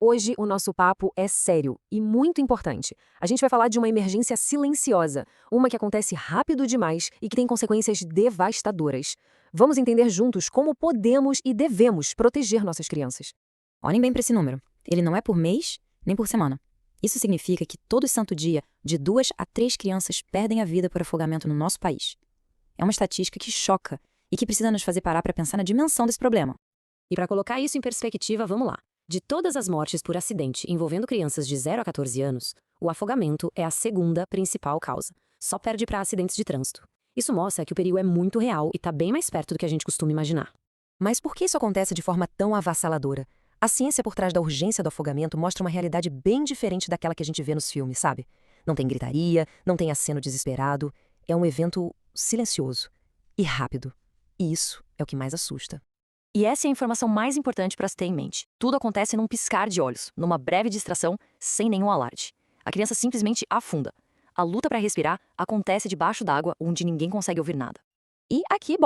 Hoje o nosso papo é sério e muito importante. A gente vai falar de uma emergência silenciosa, uma que acontece rápido demais e que tem consequências devastadoras. Vamos entender juntos como podemos e devemos proteger nossas crianças. Olhem bem para esse número. Ele não é por mês, nem por semana. Isso significa que todo santo dia, de 2 a 3 crianças perdem a vida por afogamento no nosso país. É uma estatística que choca e que precisa nos fazer parar para pensar na dimensão desse problema. E para colocar isso em perspectiva, vamos lá. De todas as mortes por acidente envolvendo crianças de 0 a 14 anos, o afogamento é a segunda principal causa. Só perde para acidentes de trânsito. Isso mostra que o perigo é muito real e está bem mais perto do que a gente costuma imaginar. Mas por que isso acontece de forma tão avassaladora? A ciência por trás da urgência do afogamento mostra uma realidade bem diferente daquela que a gente vê nos filmes, sabe? Não tem gritaria, não tem aceno desesperado. É um evento silencioso e rápido. E isso é o que mais assusta. E essa é a informação mais importante para se ter em mente. Tudo acontece num piscar de olhos, numa breve distração, sem nenhum alarde. A criança simplesmente afunda. A luta para respirar acontece debaixo d'água, onde ninguém consegue ouvir nada. E aqui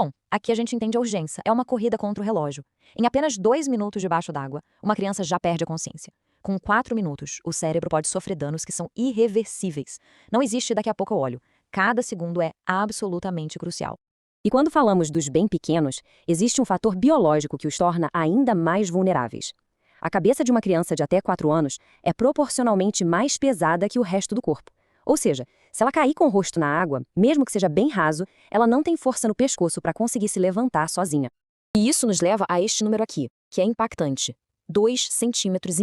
a gente entende a urgência. É uma corrida contra o relógio. Em apenas 2 minutos debaixo d'água, uma criança já perde a consciência. Com 4 minutos, o cérebro pode sofrer danos que são irreversíveis. Não existe daqui a pouco eu olho. Cada segundo é absolutamente crucial. E quando falamos dos bem pequenos, existe um fator biológico que os torna ainda mais vulneráveis. A cabeça de uma criança de até 4 anos é proporcionalmente mais pesada que o resto do corpo. Ou seja, se ela cair com o rosto na água, mesmo que seja bem raso, ela não tem força no pescoço para conseguir se levantar sozinha. E isso nos leva a este número aqui, que é impactante. 2,5 centímetros.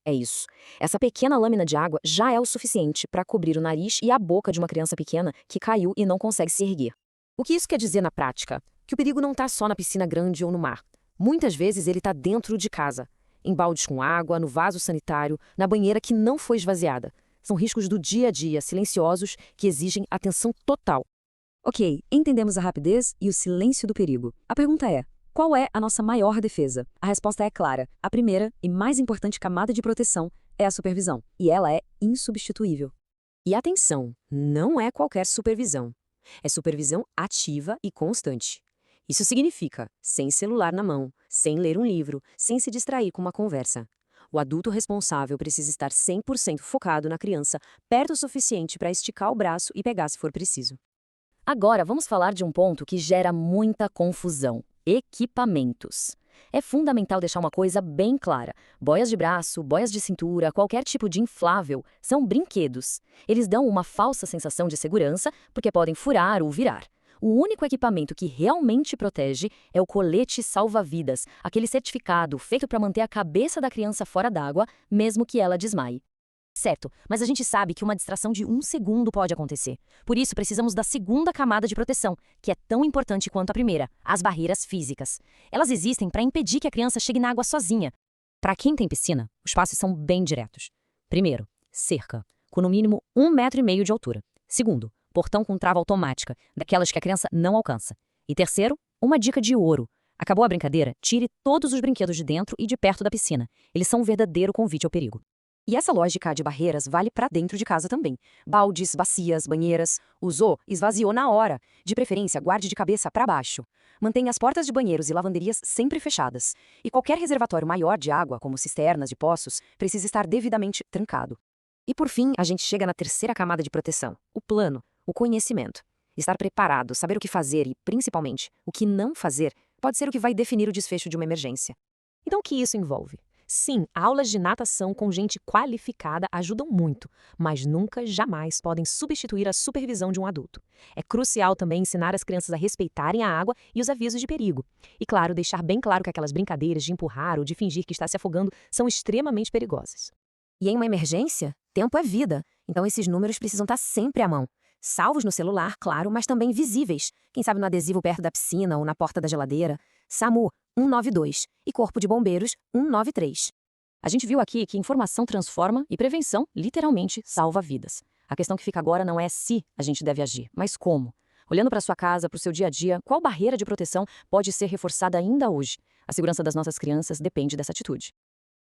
É isso. Essa pequena lâmina de água já é o suficiente para cobrir o nariz e a boca de uma criança pequena que caiu e não consegue se erguer. O que isso quer dizer na prática? Que o perigo não está só na piscina grande ou no mar. Muitas vezes ele está dentro de casa, em baldes com água, no vaso sanitário, na banheira que não foi esvaziada. São riscos do dia a dia, silenciosos, que exigem atenção total. Ok, entendemos a rapidez e o silêncio do perigo. A pergunta é: qual é a nossa maior defesa? A resposta é clara. A primeira e mais importante camada de proteção é a supervisão, e ela é insubstituível. E atenção, não é qualquer supervisão. É supervisão ativa e constante. Isso significa sem celular na mão, sem ler um livro, sem se distrair com uma conversa. O adulto responsável precisa estar 100% focado na criança, perto o suficiente para esticar o braço e pegar se for preciso. Agora, vamos falar de um ponto que gera muita confusão: equipamentos. É fundamental deixar uma coisa bem clara. Boias de braço, boias de cintura, qualquer tipo de inflável são brinquedos. Eles dão uma falsa sensação de segurança porque podem furar ou virar. O único equipamento que realmente protege é o colete salva-vidas, aquele certificado feito para manter a cabeça da criança fora d'água, mesmo que ela desmaie. Certo, mas a gente sabe que uma distração de 1 segundo pode acontecer. Por isso, precisamos da segunda camada de proteção, que é tão importante quanto a primeira: as barreiras físicas. Elas existem para impedir que a criança chegue na água sozinha. Para quem tem piscina, os passos são bem diretos. Primeiro, cerca, com no mínimo 1,5 metro de altura. Segundo, portão com trava automática, daquelas que a criança não alcança. E terceiro, uma dica de ouro: acabou a brincadeira? Tire todos os brinquedos de dentro e de perto da piscina. Eles são um verdadeiro convite ao perigo. E essa lógica de barreiras vale para dentro de casa também. Baldes, bacias, banheiras. Usou, esvaziou na hora. De preferência, guarde de cabeça para baixo. Mantenha as portas de banheiros e lavanderias sempre fechadas. E qualquer reservatório maior de água, como cisternas de poços, precisa estar devidamente trancado. E por fim, a gente chega na terceira camada de proteção: o plano, o conhecimento. Estar preparado, saber o que fazer e, principalmente, o que não fazer, pode ser o que vai definir o desfecho de uma emergência. Então, o que isso envolve? Sim, aulas de natação com gente qualificada ajudam muito, mas nunca, jamais podem substituir a supervisão de um adulto. É crucial também ensinar as crianças a respeitarem a água e os avisos de perigo. E claro, deixar bem claro que aquelas brincadeiras de empurrar ou de fingir que está se afogando são extremamente perigosas. E em uma emergência, tempo é vida, então esses números precisam estar sempre à mão. Salvos no celular, claro, mas também visíveis. Quem sabe no adesivo perto da piscina ou na porta da geladeira. SAMU 192 e Corpo de Bombeiros 193. A gente viu aqui que informação transforma e prevenção, literalmente, salva vidas. A questão que fica agora não é se a gente deve agir, mas como. Olhando para sua casa, para o seu dia a dia, qual barreira de proteção pode ser reforçada ainda hoje? A segurança das nossas crianças depende dessa atitude.